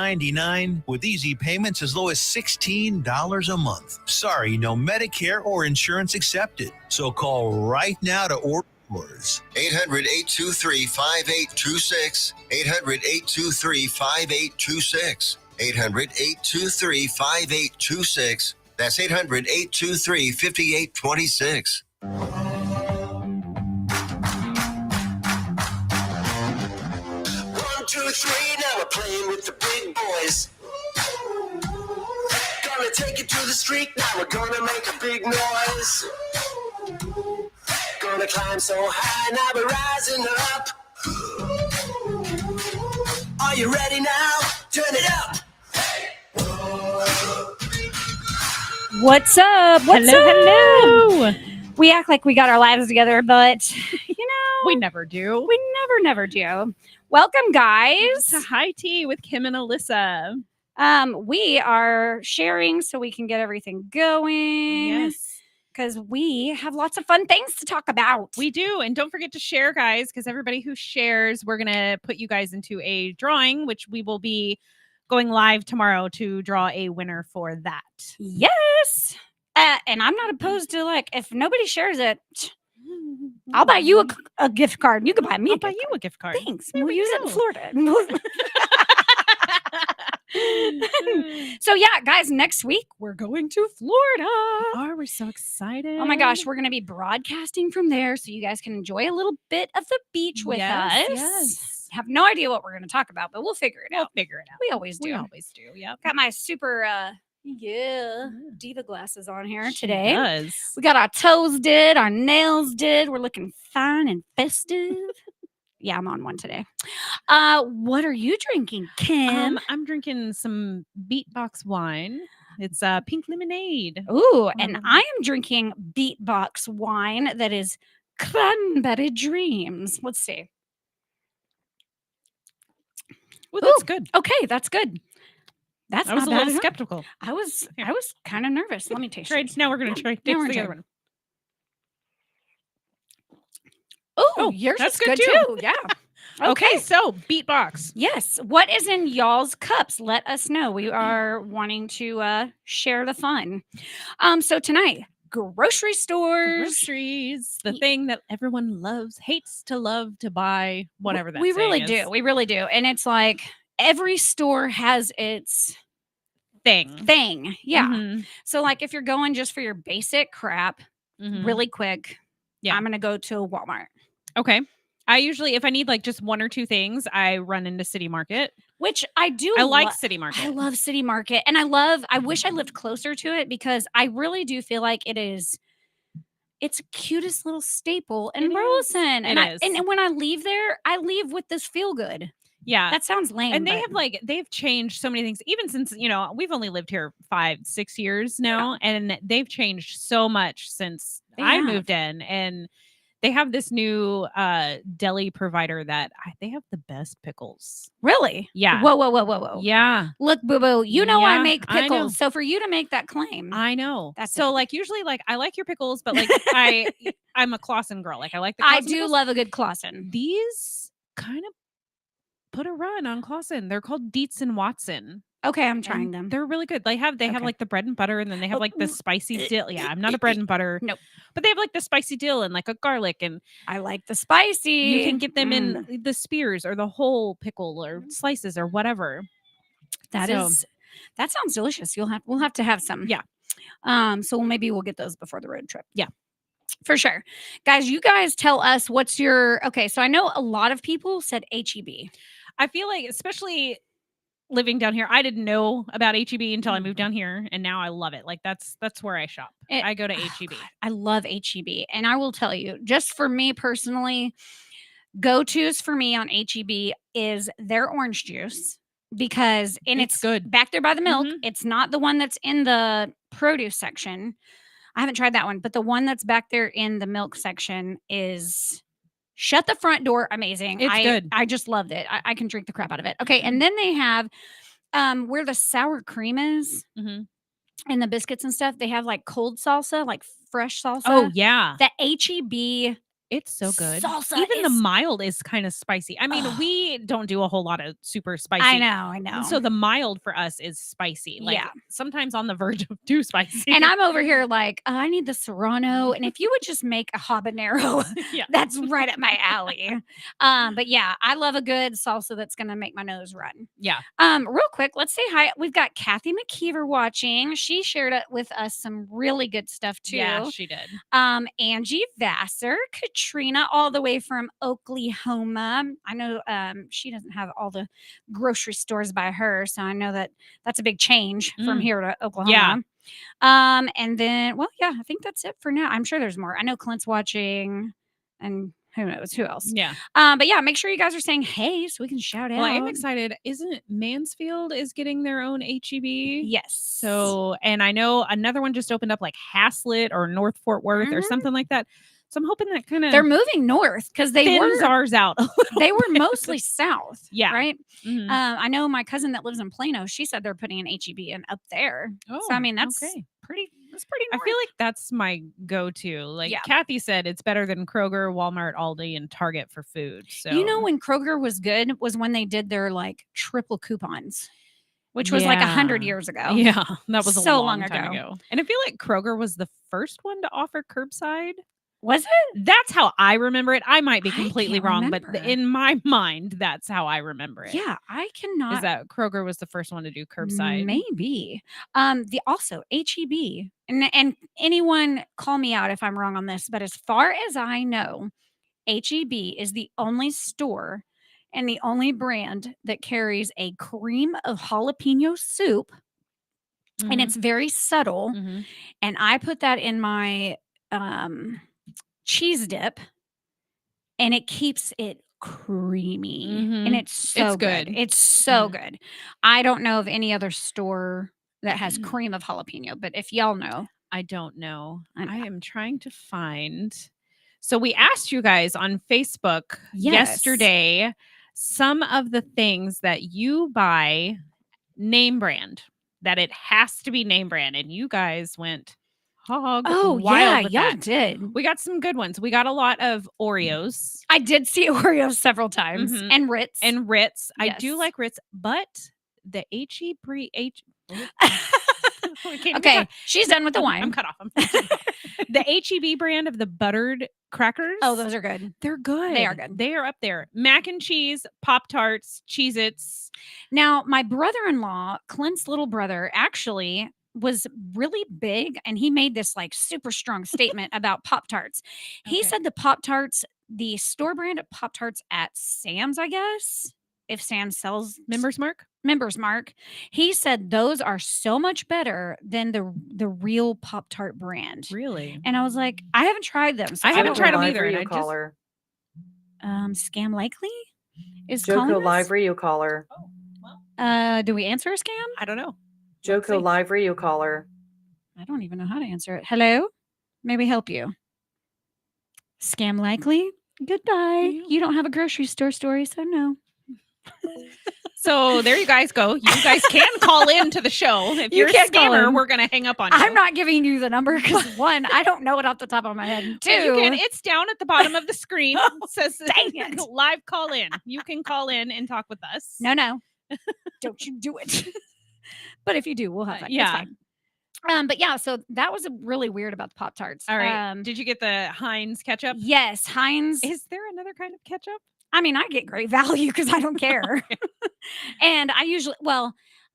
$99 with easy payments as low as $16 a month. Sorry, no Medicare or insurance accepted. So call right now to order yours. 800-823-5826. 800-823-5826. 800-823-5826. That's 800-823-5826. 1, 2, 3, now we're playing with the big boys. Gonna take it to the street, now we're gonna make a big noise. Gonna climb so high, now we're rising up. Are you ready now? Turn it up. What's up? Hello. We act like we got our lives together, but We never do. we never do. Welcome, guys. To High Tea with Kim and Alyssa. We are sharing so we can get everything going. Yes, Because we have lots of fun things to talk about. we do. And don't forget to share, guys, because everybody who shares, we're going to put you guys into a drawing, which we will be going live tomorrow to draw a winner for that. Yes. And I'm not opposed to, like, if nobody shares it, I'll buy you a gift card. You can buy me I'll buy you a gift card. Thanks. There We'll we use it in go. Florida. So yeah, guys, next week we're going to Florida. We're so excited. Oh my gosh, we're going to be broadcasting from there so you guys can enjoy a little bit of the beach with us. Yes. Have no idea what we're going to talk about, but we'll figure it We'll out. figure it out. We always do. We always do. Yep. Got my super diva glasses on here She today. does. We got our toes did, our nails did. We're looking fine and festive. Yeah, I'm on one today. What are you drinking, Kim? I'm drinking some Beatbox wine. It's pink lemonade. Ooh, and I am drinking Beatbox wine that is Cranberry Dreams. Let's see. Well, that's good. Okay, that's good. That's I was not a bad little at all. skeptical. I was kind of nervous. Let me taste Trade. it. Now we're gonna trade. Now Taste we're the gonna other trade. one. Oh, yours that's is good good too. too. Yeah. Okay, so Beatbox. Yes. What is in y'all's cups? Let us know. We are wanting to share the fun. So tonight, grocery stores. Groceries, the thing that everyone hates to love to buy, whatever that We really saying do. is. We really do. And it's like every store has its thing. Yeah. Mhm. So like if you're going just for your basic crap, Mhm. really quick, Yeah. I'm gonna go to Walmart. Okay. I usually, if I need like just one or two things, I run into City Market. Which I do. I like City Market. I love City Market, and I wish I lived closer to it because I really do feel like it's a cutest little staple in It is. Burleson. It is. And when I leave there, I leave with this feel good. Yeah. That sounds lame. And but they've changed so many things, even since, we've only lived here 5-6 years now, and they've changed so much since They I have. moved in. And they have this new deli provider that they have the best pickles. Really? Yeah. Whoa. Yeah. Look, boo boo, I Yeah, make I know. pickles. So for you to make that claim, I know. That's So a- like usually like I like your pickles, but like I'm a Clausen girl. Like I like the I Clausen do pickles. love a good Clausen. These kind of put a run on Clausen. They're called Dietz and Watson. Okay, I'm trying And them. They're really good. They have Okay. like the bread and butter, and then they have like the spicy dill. Yeah, I'm not a bread and butter. Nope. But they have like the spicy dill and like a garlic, and I like the spicy. you can get them Mm. in the spears or the whole pickle or slices or whatever. That sounds delicious. We'll have to have some. Yeah. So maybe we'll get those before the road trip. Yeah. For sure. Guys, you guys tell us what's your okay. So I know a lot of people said HEB. I feel like, especially living down here, I didn't know about HEB until I moved down here, and now I love it. Like that's where I shop. I go to HEB. God, I love HEB. And I will tell you, just for me personally, go-tos for me on HEB is their orange juice because it's good back there by the milk. Mhm. It's not the one that's in the produce section. I haven't tried that one, but the one that's back there in the milk section is shut the front door. Amazing. It's good. I just loved it. I can drink the crap out of it. Okay. And then they have where the sour cream is Mhm. and the biscuits and stuff. They have like cold salsa, like fresh salsa. Oh yeah. The HEB It's so good. Salsa Even the is- mild is kind of spicy. I mean, Ugh. we don't do a whole lot of super spicy. I know. And so the mild for us is spicy. Like Yeah. sometimes on the verge of too spicy. And I'm over here like, I need the Serrano. And if you would just make a habanero, Yeah. that's right up my alley. But yeah, I love a good salsa that's going to make my nose run. Yeah. Real quick, let's say hi. We've got Kathy McKeever watching. She shared it with us some really good stuff too. Yeah, she did. Angie Vassar, Katrina, all the way from Oklahoma. I know she doesn't have all the grocery stores by her, so I know that that's a big change from here to Oklahoma. Yeah. And then, well, yeah, I think that's it for now. I'm sure there's more. I know Clint's watching, and who knows who else. Yeah. But yeah, make sure you guys are saying hey so we can shout out. Well, I am excited. Isn't it Mansfield is getting their own HEB? Yes. So, and I know another one just opened up like Haslett or North Fort Worth or something like that. So I'm hoping that kind of they're moving north because they thins were ours out. they were mostly south. Yeah. Right. Mhm. I know my cousin that lives in Plano. She said they're putting an HEB in up there. So I mean that's okay. pretty. That's pretty. I North. feel like that's my go-to. Like Yeah. Kathy said, it's better than Kroger, Walmart, Aldi, and Target for food. So You know when Kroger was good was when they did their like triple coupons, which was like 100 years ago. Yeah, that was a So long long time ago. ago. And I feel like Kroger was the first one to offer curbside. Was it? That's how I remember it. I might be I completely can't wrong, but remember. in my mind, that's how I remember it. Yeah, I cannot. Is that Kroger was the first one to do curbside? Maybe. The also HEB and anyone call me out if I'm wrong on this, but as far as I know, HEB is the only store and the only brand that carries a cream of jalapeno soup, and it's very subtle. Mhm. And I put that in my cheese dip, and it keeps it creamy, and Mhm. it's so It's good. good. It's so Mhm. good. I don't know of any other store that has cream of jalapeno, but if y'all know, I don't know. I know. I am trying to find. So we asked you guys on Facebook Yes. yesterday some of the things that you buy name brand, that it has to be name brand, and you guys went hog wild yeah, with y'all that. did. We got some good ones. We got a lot of Oreos I did see Oreos several times Mhm. and Ritz. and Ritz. I do Yes. like Ritz, but the Okay, she's done with the wine. I'm cut off. The HEB brand of the buttered crackers. Oh, those are good. They're good. They are good. They are up there. Mac and cheese, Pop-Tarts, Cheez-Its. Now, my brother-in-law, Clint's little brother, actually was really big, and he made this like super strong statement about Pop-Tarts. He Okay. said the Pop-Tarts, the store brand of Pop-Tarts at Sam's, I guess, if Sam sells Members Mark? Members Mark, he said those are so much better than the real Pop-Tart brand. Really? And I was like, I haven't tried them. So I haven't tried them Live either. And I you call her. Scam likely is Joko calling Live us? you call her. Do we answer a scam? I don't know. Joko Live you call her. I don't even know how to answer it. Hello? Maybe help you. Scam likely? Goodbye. Yeah. You don't have a grocery store story, so no. So there you guys go. You guys can call in to the show. If You you're a can call scammer, in. we're gonna hang up on you. I'm not giving you the number because one, I don't know it off the top of my head. And But you two, can. It's down at the bottom of the screen. It says Dang it. live call in. You can call in and talk with us. no. Don't you do it. But if you do, we'll have fun. It's yeah. fine. But yeah, so that was really weird about the Pop-Tarts. All right. Did you get the Heinz ketchup? Yes, Heinz. Is there another kind of ketchup? I mean, I get great value because I don't care. And I usually,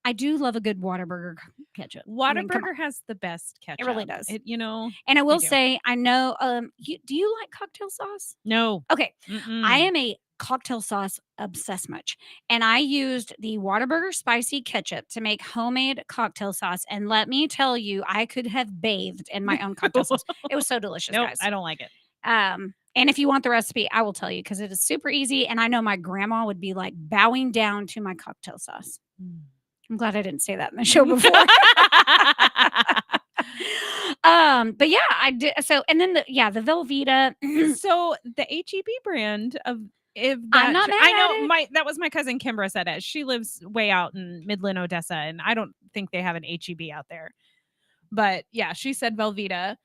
I do love a good Whataburger ketchup. I mean, come on. Whataburger has the best ketchup. really does. And I will do. say, I know, do you like cocktail sauce? No. Okay. Mm-mm. I am a cocktail sauce obsessed much. And I used the Whataburger spicy ketchup to make homemade cocktail sauce. And let me tell you, I could have bathed in my own cocktail sauce. It was so delicious, Nope, guys. I don't like it. And if you want the recipe, I will tell you because it is super easy. And I know my grandma would be like bowing down to my cocktail sauce. I'm glad I didn't say that in the show before. But yeah, I did. So, and then the Velveeta. So the HEB brand of if I'm not mad I at know it. that was my cousin Kimbra said it. She lives way out in Midland, Odessa, and I don't think they have an HEB out there. But yeah, she said Velveeta.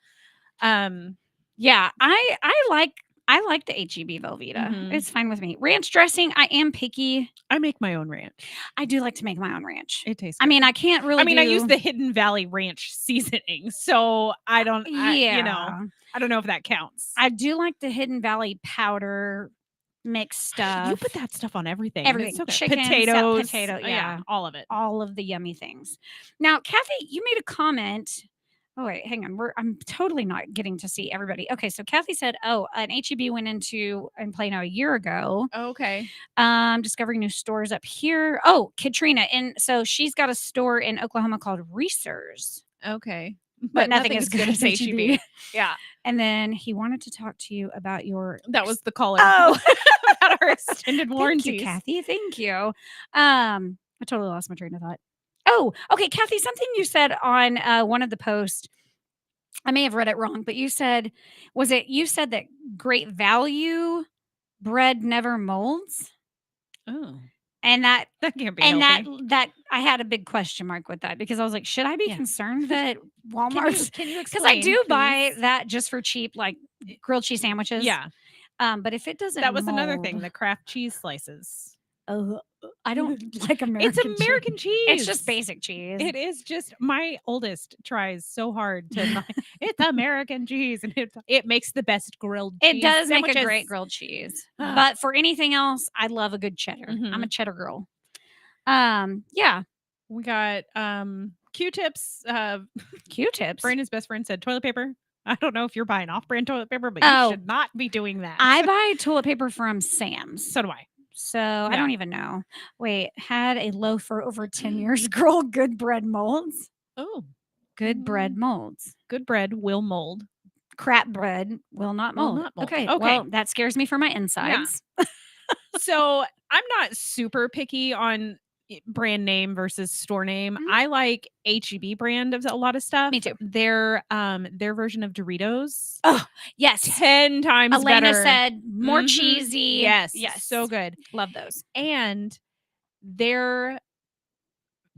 Yeah, I I like the HEB Velveeta. Mhm. It's fine with me. Ranch dressing, I am picky. I make my own ranch. I do like to make my own ranch. It tastes I good. mean, I can't really I use the Hidden Valley Ranch seasoning, so I don't I don't know if that counts. I do like the Hidden Valley powder mixed stuff. You put that stuff on everything. Everything. It's so good. Chicken, potatoes, potato, yeah. all of it. All of the yummy things. Now, Kathy, you made a comment. Oh, wait, hang on. I'm totally not getting to see everybody. Okay, so Kathy said, oh, an HEB went in Plano a year ago. Okay. Discovering new stores up here. Oh, Katrina. And so she's got a store in Oklahoma called Reese's. Okay. But nothing as good as HEB. Yeah. And then he wanted to talk to you about your... That was the caller. Oh, about our extended warranties. Thank you, Kathy. Thank you. I totally lost my train of thought. Oh, okay, Kathy, something you said on one of the posts, I may have read it wrong, but you said that Great Value bread never molds? Oh. And that can't be and healthy. that I had a big question mark with that because I was like, should I be concerned that Walmart? Can you Because I explain, do buy please? that just for cheap, like grilled cheese sandwiches. Yeah. But if it doesn't, That was another mold- thing, the craft cheese slices. I don't like American. It's American cheese. It's just basic cheese. It is just my oldest tries so hard to not, it's American cheese and it makes the best grilled cheese. It does make a sandwiches. great grilled cheese. But for anything else, I love a good cheddar. I'm a cheddar girl. Yeah. We got Q-tips. Q-tips. Brandon's best friend said toilet paper. I don't know if you're buying off-brand toilet paper, but you should not be doing that. I buy toilet paper from Sam's. So do I. So I don't even know. Wait, had a loaf for over 10 years. Girl, good bread molds. Oh. Good bread molds. Good bread will mold. Crap bread will not mold. Okay. Well, that scares me for my insides. Yeah. So I'm not super picky on brand name versus store name. I like HEB brand of a lot of stuff. Me too. Their version of Doritos. Oh, yes. 10 times Elena better. said more cheesy. Yes. Yes. So good. Love those. And their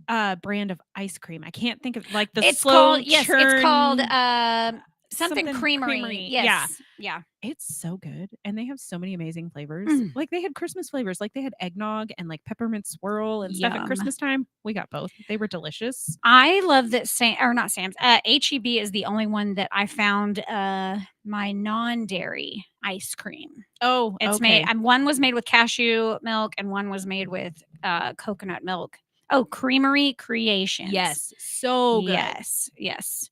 brand of ice cream. I can't think of like the it's slow called yes, churn, it's called something creamery. Yes. Yeah. It's so good. And they have so many amazing flavors. Like they had Christmas flavors. Like they had eggnog and like peppermint swirl and stuff at Christmas time. We got both. They were delicious. I love that not Sam's. HEB is the only one that I found my non-dairy ice cream. Oh, it's made. One was made with cashew milk and one was made with coconut milk. Oh, Creamery Creations. Yes. So good. Yes.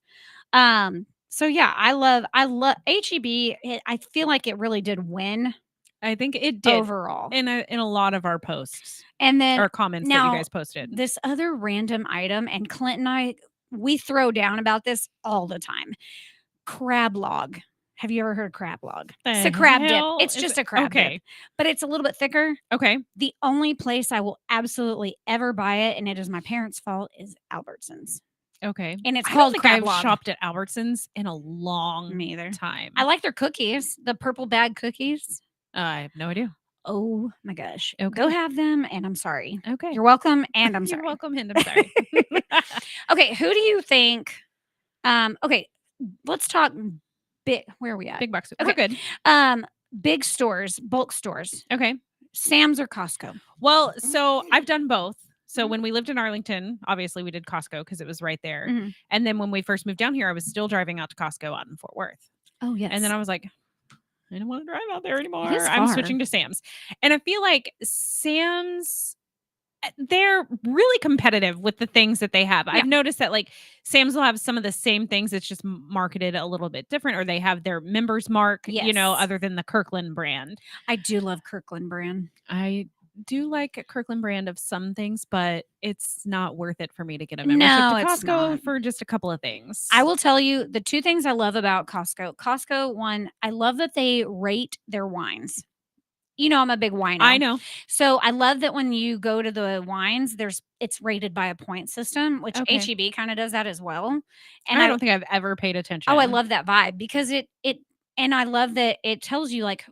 So yeah, I love HEB. I feel like it really did win. I think it did overall in a lot of our posts and then or comments that you guys posted. This other random item, and Clint and I, we throw down about this all the time. Crab log. Have you ever heard of crab log? It's a crab dip. It's just a crab dip, but it's a little bit thicker. Okay. The only place I will absolutely ever buy it, and it is my parents' fault, is Albertsons. Okay. And it's called crab log. I've shopped at Albertsons in a long time. I like their cookies, the purple bag cookies. I have no idea. Oh my gosh. Go have them, and I'm sorry. Okay. You're welcome, and I'm sorry. You're welcome, and I'm sorry. Okay, who do you think okay, let's talk where are we at? Big box. Okay, good. Big stores, bulk stores. Okay. Sam's or Costco? Well, so I've done both. So when we lived in Arlington, obviously we did Costco because it was right there. And then when we first moved down here, I was still driving out to Costco out in Fort Worth. Oh, yes. And then I was like, I don't want to drive out there anymore. It is I'm far. switching to Sam's. And I feel like Sam's, they're really competitive with the things that they have. Yeah. I've noticed that like Sam's will have some of the same things. It's just marketed a little bit different, or they have their members mark, other than the Kirkland brand. I do love Kirkland brand. I do like a Kirkland brand of some things, but it's not worth it for me to get a membership to Costco for just a couple of things. I will tell you the two things I love about Costco. Costco, one, I love that they rate their wines. You know, I'm a big wino. I know. So I love that when you go to the wines, it's rated by a point system, which HEB kind of does that as well. And I don't think I've ever paid attention. Oh, I love that vibe because and I love that it tells you like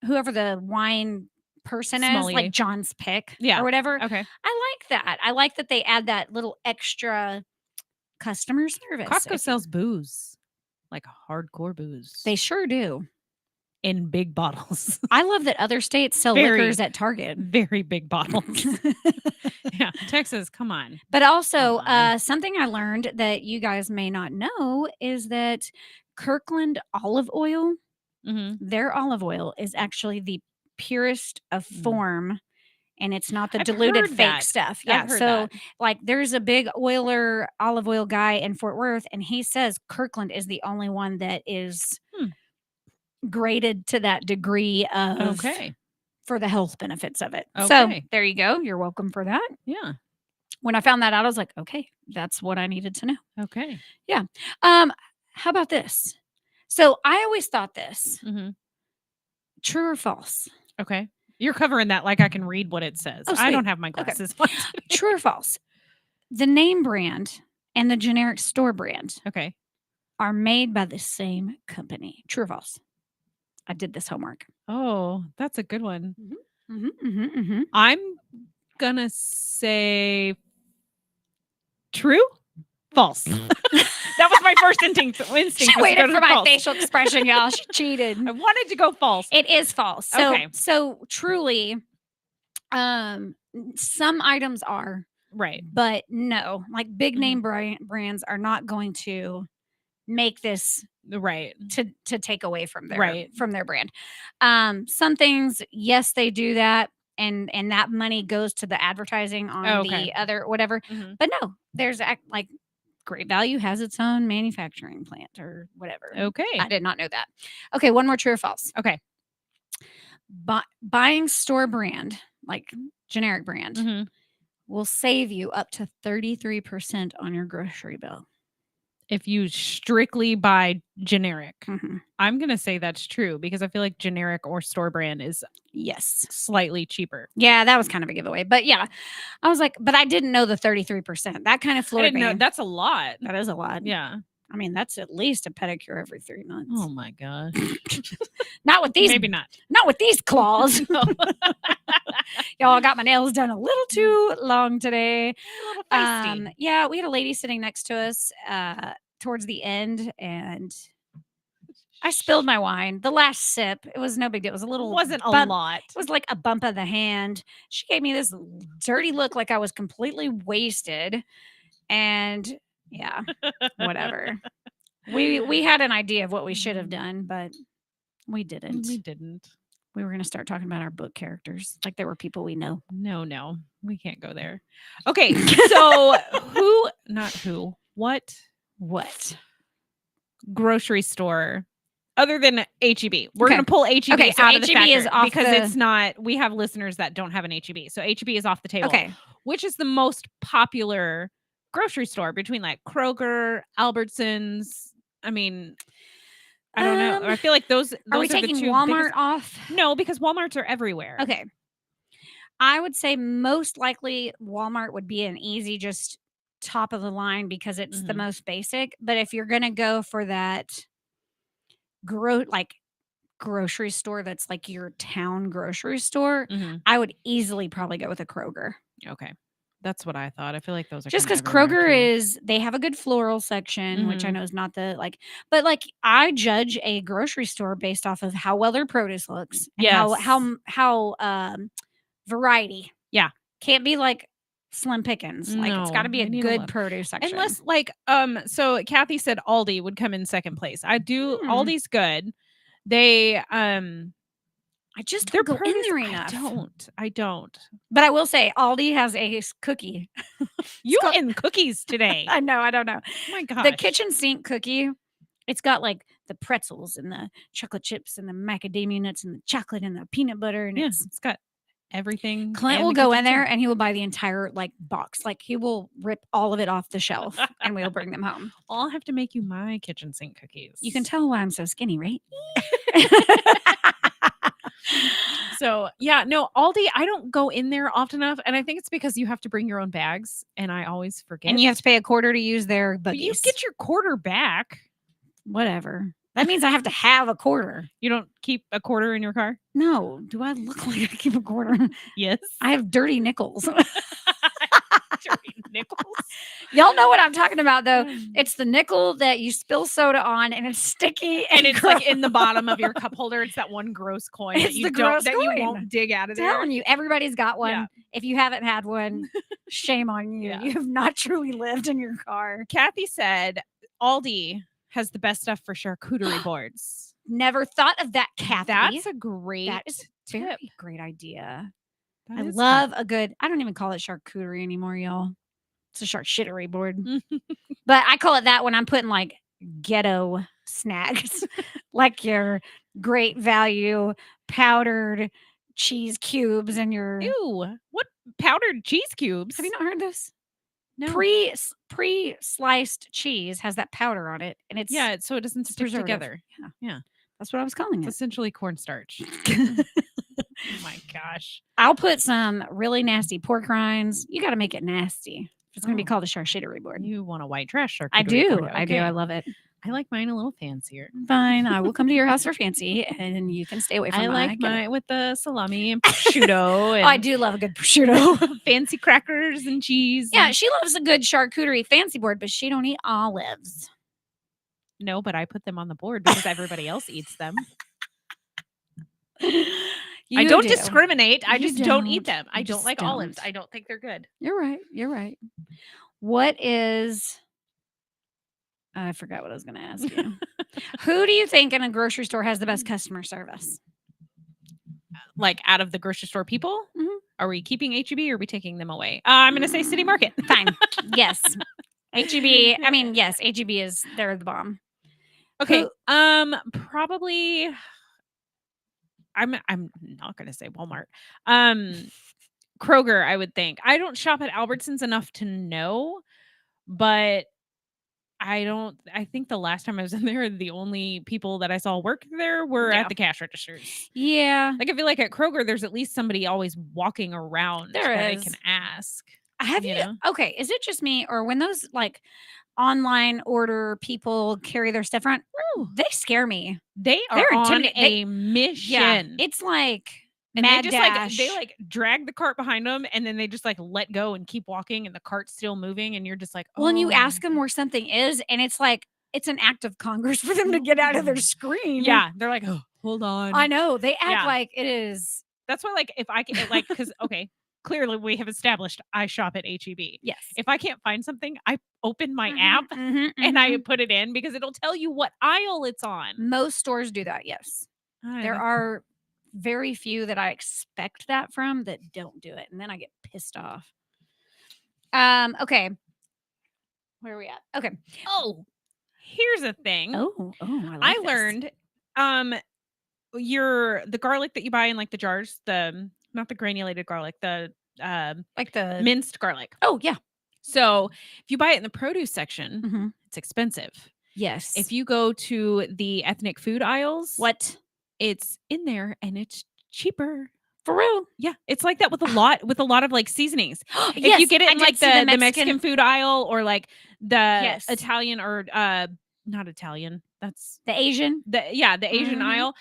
whoever the wine person is, like John's pick or whatever. Okay. I like that. I like that they add that little extra customer service. Costco sells booze, like hardcore booze. They sure do. in big bottles. I love that other states sell Very- liquors at Target. Very big bottles. Yeah. Texas, come on. But also, Come on. something I learned that you guys may not know is that Kirkland olive oil, Hmm. their olive oil is actually the purest of Mm. form, and it's not the I've diluted heard fake that. stuff. I've Yeah. heard So, that. like, there's a big olive oil guy in Fort Worth, and he says Kirkland is the only one that is Hmm. graded to that degree of Okay. for the health benefits of it. So Okay. there you go. You're welcome for that. Yeah. When I found that out, I was like, okay, that's what I needed to know. Okay. How about this? So I always thought this, Hmm. true or false? Okay. You're covering that like I can read what it says. Oh, I sweet. don't have my glasses on today. True or false? The name brand and the generic store brand Okay. are made by the same company. True or false? I did this homework. Oh, that's a good one. Mm-hmm. I'm gonna say true, false. That was my first instinct. She was to waited go to for my false. facial expression, y'all. She cheated. I wanted to go false. It is false. So, Okay. so truly, some items are, Right. but no, like big Mhm. name brands are not going to make this Right. to take away from their Right. from their brand. Some things, yes, they do that, and that money goes to the advertising on Okay. the other whatever. Mhm. But no, there's like Great Value has its own manufacturing plant or whatever. Okay. I did not know that. Okay, one more true or false. Okay. Buying store brand, like generic brand, Mhm. will save you up to 33% on your grocery bill. If you strictly buy generic, Mhm. I'm gonna say that's true because I feel like generic or store brand is Yes. slightly cheaper. Yeah, that was kind of a giveaway. But yeah, I was like, but I didn't know the 33%. That kind of I floored didn't know me. that's a lot. That is a lot. Yeah. I mean, that's at least a pedicure every 3 months. Oh my gosh. Not with these Maybe not. not with these claws. No. Y'all, I got my nails done a little too long today. A little feisty. Yeah, we had a lady sitting next to us towards the end, and I spilled my wine. The last sip, it was no big deal. It was a little wasn't a bump. lot. It was like a bump of the hand. She gave me this dirty look like I was completely wasted. And yeah, whatever. We had an idea of what we should have done, but we didn't. We didn't. We were going to start talking about our book characters like they were people we know. No, we can't go there. Okay, so what grocery store other than HEB? We're Okay. going to pull HEB Okay, so out of the HEB is factor off because the- it's not. We have listeners that don't have an HEB, so HEB is off the table. Okay. Which is the most popular grocery store between like Kroger, Albertsons? I mean, I don't know. I feel like those Are we are the taking two Walmart biggest- off? No, because Walmarts are everywhere. Okay. I would say most likely Walmart would be an easy, just top of the line because it's the Mhm. most basic. But if you're going to go for that grocery store that's like your town grocery store, Mhm. I would easily probably go with a Kroger. Okay. That's what I thought. I feel like those are Just kinda because everywhere, Kroger too. they have a good floral section, which I Mhm. know is not the but like I judge a grocery store based off of how well their produce looks and how variety. Yeah. Can't be like slim pickings. Like it's No, got to be they a need a good lot. produce section. Unless like so Kathy said Aldi would come in second place. I do Aldi's good. They I just their don't go in produce- there enough. I don't. But I will say Aldi has a cookie. You called- and cookies today. I know, I don't know. Oh my gosh. The kitchen sink cookie, it's got like the pretzels and the chocolate chips and the macadamia nuts and the chocolate and the peanut butter and it's got everything. Clint and will the go kitchen in there sink. and he will buy the entire like box. Like he will rip all of it off the shelf and we'll bring them home. I'll have to make you my kitchen sink cookies. You can tell why I'm so skinny, right? So yeah, no, Aldi, I don't go in there often enough. And I think it's because you have to bring your own bags and I always forget. And you have to pay a quarter to use their But you buggies. get your quarter back. Whatever. That means I have to have a quarter. You don't keep a quarter in your car? No. Do I look like I keep a quarter? Yes. I have dirty nickels. Dirty nickels. Y'all know what I'm talking about, though. It's the nickel that you spill soda on, and it's sticky, and it's like gross. in the bottom of your cup holder. It's that one gross coin that It's you the gross you coin. won't dig out of there. Telling you, everybody's got one. Yeah. If you haven't had one, shame on you. Yeah. You have not truly lived in your car. Kathy said Aldi has the best stuff for charcuterie boards. Never thought of that, Kathy. That's a great That is tip. very great idea. That I is love a good, I don't even call it charcuterie anymore, y'all. It's a shittery board. But I call it that when I'm putting like ghetto snacks, like your great value powdered cheese cubes and your. Ew, what powdered cheese cubes? Have you not heard this? No. Pre-sliced cheese has that powder on it, and it's so it doesn't stick together. Yeah, that's what I was calling It's it. essentially cornstarch. Oh my gosh! I'll put some really nasty pork rinds. You got to make it nasty. It's going to be called a charcuterie board. You want a white trash charcuterie I do. board. I do. I love it. I like mine a little fancier. Fine. I will come to your house for fancy, and you can stay away from I my like mine with the salami and prosciutto. And I do love a good prosciutto. fancy crackers and cheese. Yeah, and- she loves a good charcuterie fancy board, but she don't eat olives. No, but I put them on the board because everybody else eats them. I don't discriminate. I You just don't eat don't. them. I You don't just like olives. don't. I don't think they're good. You're right. You're right. What is... I forgot what I was going to ask you. Who do you think in a grocery store has the best customer service? Like out of the grocery store people? Mhm. Are we keeping HEB or are we taking them away? I'm going to say City Market. Fine. Yes. HEB. I mean, yes, HEB is, they're the bomb. Okay. Who- Probably I'm not going to say Walmart. Kroger, I would think. I don't shop at Albertsons enough to know, but I think the last time I was in there, the only people that I saw work there were Yeah. at the cash registers. Yeah. Like I feel like at Kroger, there's at least somebody always walking around There that is. I can ask. Have You you? know? Okay. Is it just me, or when those like online order people carry their stuff around, they scare me. They are They're on intimidating. a mission. Yeah. It's like and mad they just dash. like drag the cart behind them and then they just like let go and keep walking and the cart's still moving and you're just like, Well, and you "Oh ask my them where something is, and it's like it's an act of Congress for them to get out of their screen. Yeah, they're like, oh, hold on. I know. They act Yeah. like it is. That's why, like, if I can, like, because okay, clearly we have established I shop at HEB. Yes. If I can't find something, I open my Mhm, app mhm, and I mhm. put it in because it'll tell you what aisle it's on. Most stores do that. Yes. There are very few that I expect that from that don't do it, and then I get pissed off. Okay. Where are we at? Okay. Oh, here's a thing. Oh, I like I this. learned the garlic that you buy in like the jars, the not the granulated garlic, the like the minced garlic. Oh, yeah. So if you buy it in the produce section, Mhm. it's expensive. Yes. If you go to the ethnic food aisles, what? it's in there and it's cheaper. For real? Yeah, it's like that with a lot of like seasonings. If Yes, you get it I in did like see the Mexican food aisle or like the Yes. Italian or not Italian, that's the Asian. the Asian Mhm. aisle.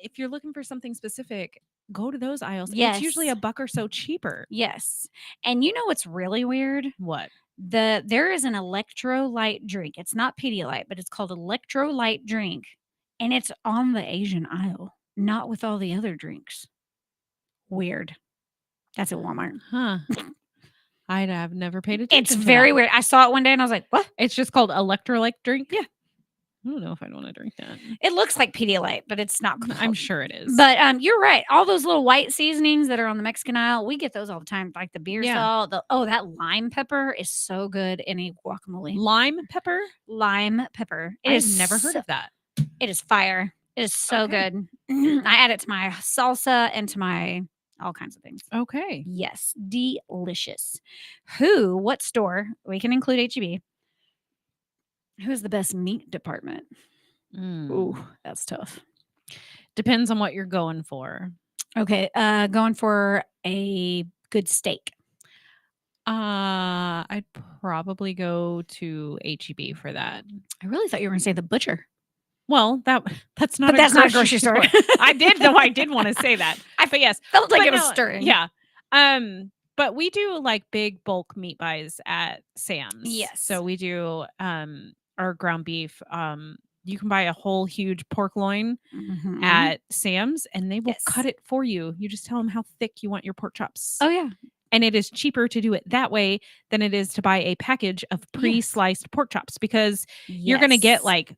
If you're looking for something specific, go to those aisles. It's usually Yes. $1 or so cheaper. Yes. And you know what's really weird? What? There is an electrolyte drink. It's not Pedialyte, but it's called electrolyte drink, and it's on the Asian aisle, not with all the other drinks. Weird. That's at Walmart. Huh. I'd have never paid attention. It's to very that. weird. I saw it one day and I was like, "What?" It's just called electrolyte drink. Yeah. I don't know if I'd want to drink that. It looks like Pedialyte, but it's not. I'm sure it is. But you're right. All those little white seasonings that are on the Mexican aisle, we get those all the time. Like the beer Yeah. salt. That lime pepper is so good in a guacamole. Lime pepper? Lime pepper. I've never heard of that. It is fire. It is so Okay. good. I add it to my salsa and to my all kinds of things. Okay. Yes, delicious. What store? We can include HEB. Who's the best meat department? Ooh, that's tough. Depends on what you're going for. Okay, going for a good steak. I'd probably go to HEB for that. I really thought you were going to say the butcher. Well, that's not. But that's not a grocery store. I did want to say that. But yes, Felt like but it was no, stirring. Yeah. But we do like big bulk meat buys at Sam's. Yes. So we do our ground beef. You can buy a whole huge pork loin Mhm. at Sam's and they will Yes. cut it for you. You just tell them how thick you want your pork chops. Oh yeah. And it is cheaper to do it that way than it is to buy a package of pre-sliced pork chops because you're going to get Yes. like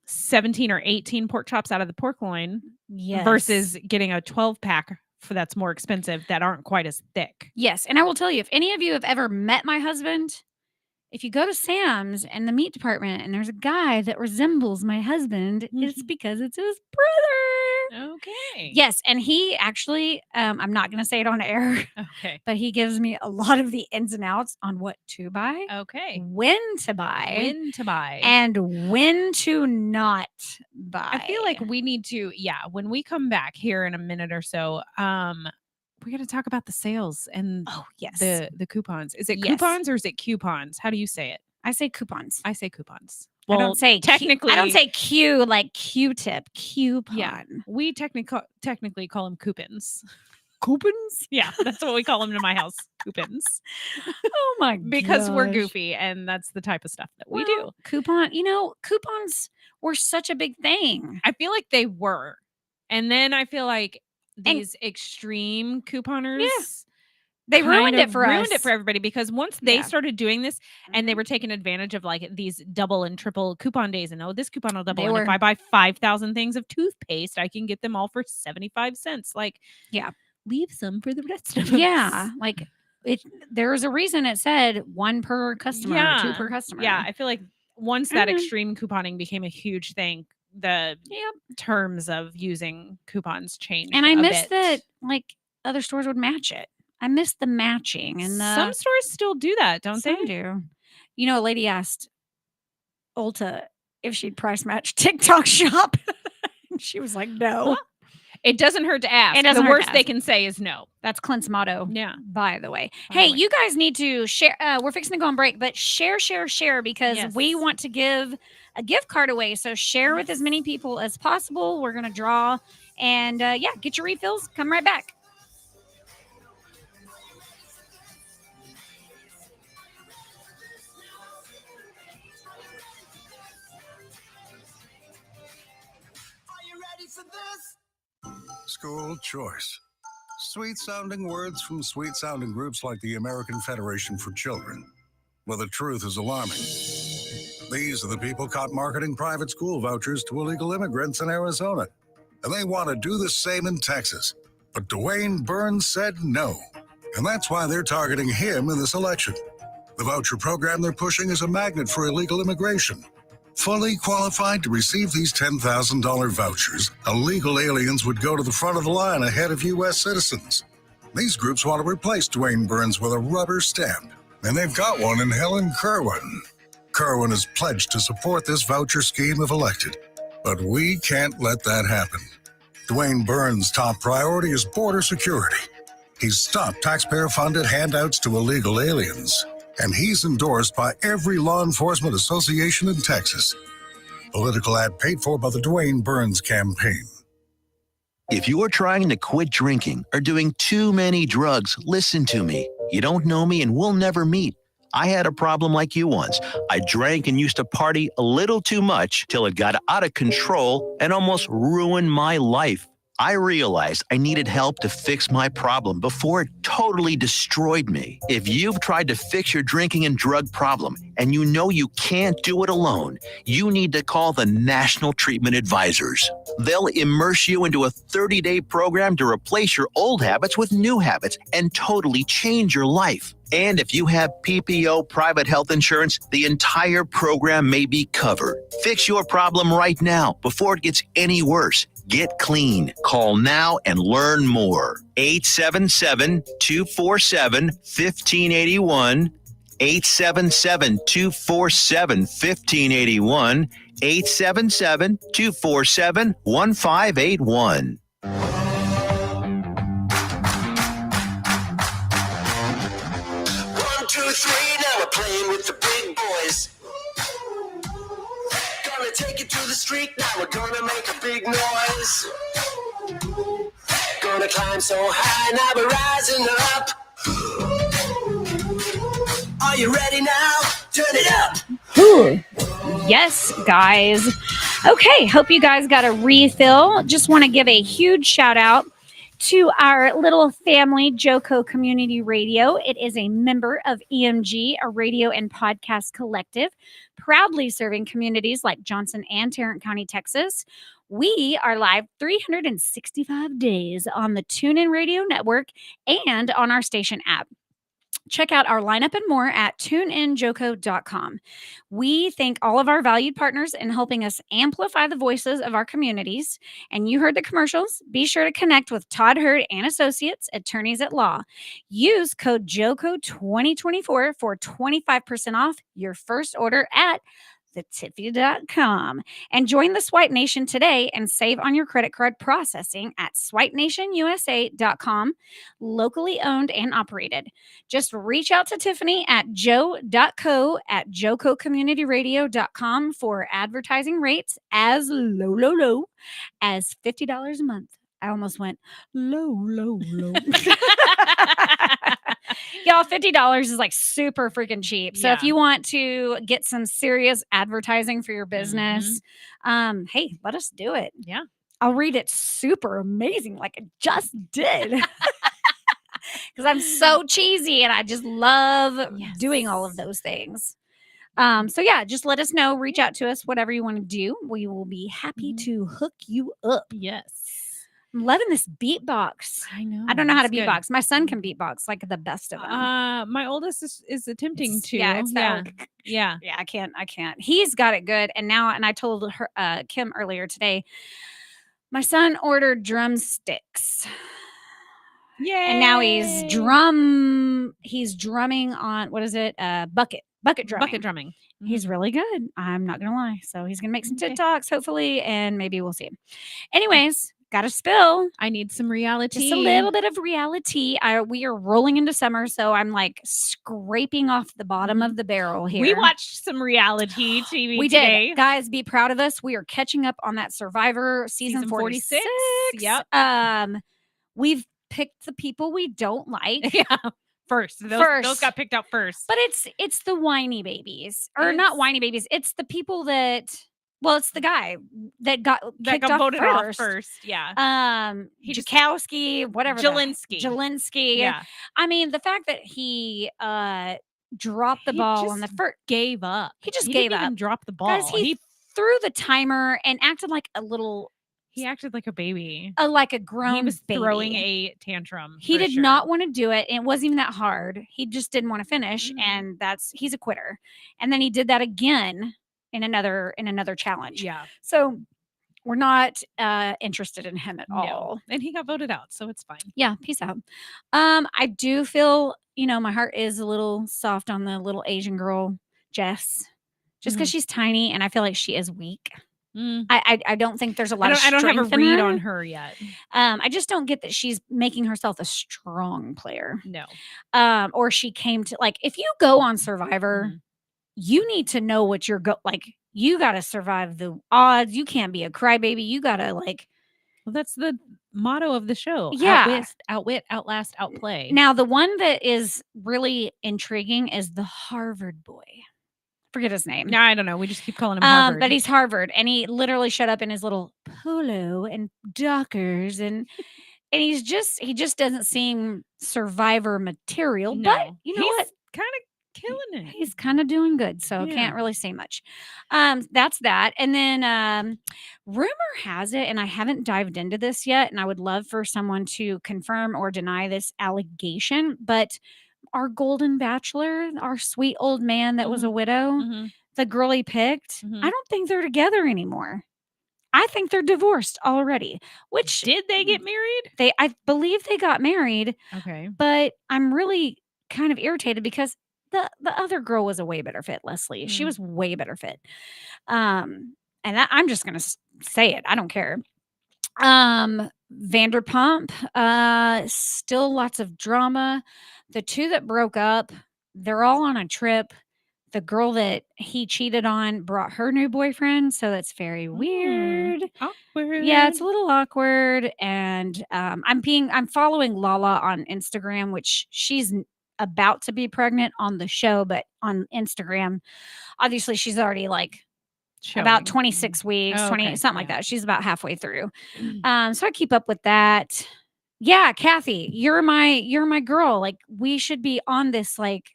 17 or 18 pork chops out of the pork loin Yes. versus getting a 12 pack that's more expensive that aren't quite as thick. Yes. And I will tell you, if any of you have ever met my husband, if you go to Sam's and the meat department and there's a guy that resembles my husband, it's because it's his brother. Okay. Yes. And he actually, I'm not going to say it on air, Okay. but he gives me a lot of the ins and outs on what to buy, Okay. when to buy, And when to not buy. I feel like we need to, when we come back here in a minute or so, we're going to talk about the sales and the coupons. Is it coupons or is it coupons? How do you say it? I say coupons. I say coupons. Well, I don't say technically. I don't say Q like Q-tip. Coupon. Yeah, we technically call them coupons. Coupons? Yeah, that's what we call them in my house. Coupons. Oh my god! Because we're goofy, and that's the type of stuff that we do. Coupons were such a big thing. I feel like they were, and then I feel like these extreme couponers. Yeah. They ruined it for us. Ruined it for everybody because once they started doing this and they were taking advantage of like these double and triple coupon days and this coupon will double. And if I buy 5,000 things of toothpaste, I can get them all for 75 cents. Like, leave some for the rest of us. Yeah. Like there's a reason it said 1 per customer, 2 per customer. Yeah. I feel like once that extreme couponing became a huge thing, the terms of using coupons changed. And I miss that like other stores would match it. I miss the matching and some stores still do that, don't they? Some do. You know, a lady asked Ulta if she'd price match TikTok shop. She was like, no. It doesn't hurt to ask. The worst they can say is no. That's Clint's motto. Yeah. By the way. Hey, you guys need to share. We're fixing to go on break, but share because we want to give a gift card away. So share with as many people as possible. We're going to draw and get your refills. Come right back. School choice. Sweet-sounding words from sweet-sounding groups like the American Federation for Children. Well, the truth is alarming. These are the people caught marketing private school vouchers to illegal immigrants in Arizona. And they want to do the same in Texas. But Dwayne Burns said no. And that's why they're targeting him in this election. The voucher program they're pushing is a magnet for illegal immigration. Fully qualified to receive these $10,000 vouchers, illegal aliens would go to the front of the line ahead of U.S. citizens. These groups want to replace Dwayne Burns with a rubber stamp, and they've got one in Helen Kerwin. Kerwin has pledged to support this voucher scheme if elected, but we can't let that happen. Dwayne Burns' top priority is border security. He's stopped taxpayer-funded handouts to illegal aliens. And he's endorsed by every law enforcement association in Texas. Political ad paid for by the Dwayne Burns campaign. If you're trying to quit drinking or doing too many drugs, listen to me. You don't know me and we'll never meet. I had a problem like you once. I drank and used to party a little too much till it got out of control and almost ruined my life. I realized I needed help to fix my problem before it totally destroyed me. If you've tried to fix your drinking and drug problem and you know you can't do it alone, you need to call the National Treatment Advisors. They'll immerse you into a 30-day program to replace your old habits with new habits and totally change your life. And if you have PPO private health insurance, the entire program may be covered. Fix your problem right now before it gets any worse. Get clean. Call now and learn more. 877-247-1581. 877-247-1581. 877-247-1581. 1, 2, 3, now we're playing with the big boys. Gonna take it to the street, now we're gonna make a big noise. Gonna gonna climb so high, now we're rising up. Are you ready now? Turn it up. Ooh. Yes, guys. Okay, hope you guys got a refill. Just want to give a huge shout out to our little family, Joco Community Radio. It is a member of EMG, a radio and podcast collective, proudly serving communities like Johnson and Tarrant County, Texas. We are live 365 days on the TuneIn Radio Network and on our station app. Check out our lineup and more at tuneinjoco.com. We thank all of our valued partners in helping us amplify the voices of our communities. And you heard the commercials. Be sure to connect with Todd Hurd and Associates, attorneys at law. Use code JOCO2024 for 25% off your first order at thetiffy.com. And join the Swipe Nation today and save on your credit card processing at swipenationusa.com, locally owned and operated. Just reach out to Tiffany at joe.co@jococommunityradio.com for advertising rates as low as $50 a month. I almost went low. Y'all, $50 is like super freaking cheap. So if Yeah. you want to get some serious advertising for your business, hey, let us do it. Yeah. I'll read it super amazing like I just did. Because I'm so cheesy and I just love doing all of those things. So yeah, just let us know. Reach out to us, whatever you want to do. We will be happy to hook you up. Yes. I'm loving this beatbox. I know. I don't know how to it's good. beatbox. My son can beatbox like the best of them. My oldest is attempting to. Yeah, it's that. Yeah. Yeah, I can't. He's got it good. And I told her, Kim earlier today, my son ordered drumsticks. Yeah. And now he's drumming on, what is it? Bucket drumming. Bucket drumming. He's really good. I'm not gonna lie. So he's gonna make some Okay. TikToks, hopefully, and maybe we'll see him. Anyways, got to spill. I need some reality. Just a little bit of reality. We are rolling into summer, so I'm like scraping off the bottom of the barrel here. We watched some reality TV We today. did. Guys, be proud of us. We are catching up on that Survivor season 46. Yep. We've picked the people we don't like. Yeah. Those got picked out first. But it's the whiny babies. Or not whiny babies. It's the people that, well, it's the guy that got voted off first. Yeah. Jakowski, whatever. Jelinski. Yeah. I mean, the fact that he dropped the ball on the first, gave up. He just he gave didn't up. even drop the ball. Guys, he threw the timer and acted like a little. He acted like a baby. Like a grown He was baby. throwing a tantrum. He did not want to do it. And it wasn't even that hard. He just didn't want to finish. Mm. And he's a quitter. And then he did that again in another challenge. Yeah. So we're not interested in him at all. And he got voted out. So it's fine. Yeah. Peace out. I do feel, my heart is a little soft on the little Asian girl, Jess, just because she's tiny and I feel like she is weak. I don't think there's a lot of strength. I don't have a read her. on her yet. I just don't get that she's making herself a strong player. No. Or she came to, like, if you go on Survivor, you need to know what you're you got to survive the odds. You can't be a crybaby. You got to well, that's the motto of the show. Yeah. Outwit, outlast, outplay. Now, the one that is really intriguing is the Harvard boy. Forget his name. No, I don't know. We just keep calling him Harvard. But he's Harvard, and he literally showed up in his little polo and Dockers, and he just doesn't seem Survivor material. No. But you know what? Kind of killing it. He's kind of doing good, so can't really say much. That's that. And then rumor has it, and I haven't dived into this yet, and I would love for someone to confirm or deny this allegation, but our golden bachelor, our sweet old man that was a widow, the girl he picked, I don't think they're together anymore. I think they're divorced already. Which did they get married? I believe they got married. Okay. But I'm really kind of irritated because the other girl was a way better fit, Leslie. She was way better fit. And I'm just going to say it. I don't care. Vanderpump, still lots of drama. The two that broke up, they're all on a trip. The girl that he cheated on brought her new boyfriend, so that's very weird. Awkward. Yeah, it's a little awkward, and I'm following Lala on Instagram, which she's about to be pregnant on the show, but on Instagram, obviously she's already like about Showing. 26 weeks, Oh, 20 okay. something like Yeah. that. She's about halfway through. So I keep up with that. Yeah, Kathy, you're my girl. Like we should be on this. Like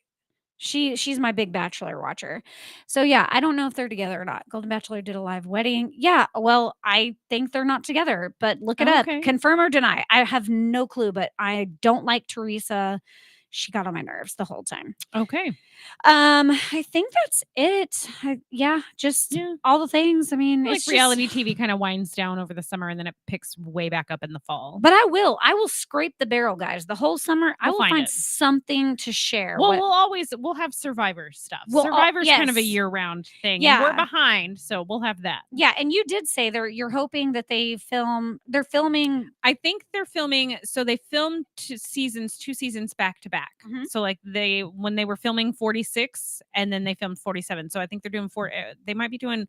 she's my big Bachelor watcher. So yeah, I don't know if they're together or not. Golden Bachelor did a live wedding. Yeah, well, I think they're not together, but look it up. Okay. Confirm or deny. I have no clue, but I don't like Teresa. She got on my nerves the whole time. Okay. I think that's it. Just Yeah. all the things. I mean, Like it's reality just, TV kind of winds down over the summer and then it picks way back up in the fall. but I will scrape the barrel, guys. The whole summer, I We'll will find find it. something to share. Well, What- we'll have Survivor stuff. Well, Survivor's kind of a yes. year-round thing. And we're Yeah. behind, so we'll have that. Yeah, and you did say you're hoping that they're filming. I think they're filming. So they filmed two seasons back to back. Mhm. So like when they were filming 46, and then they filmed 47. So I think they're doing they might be doing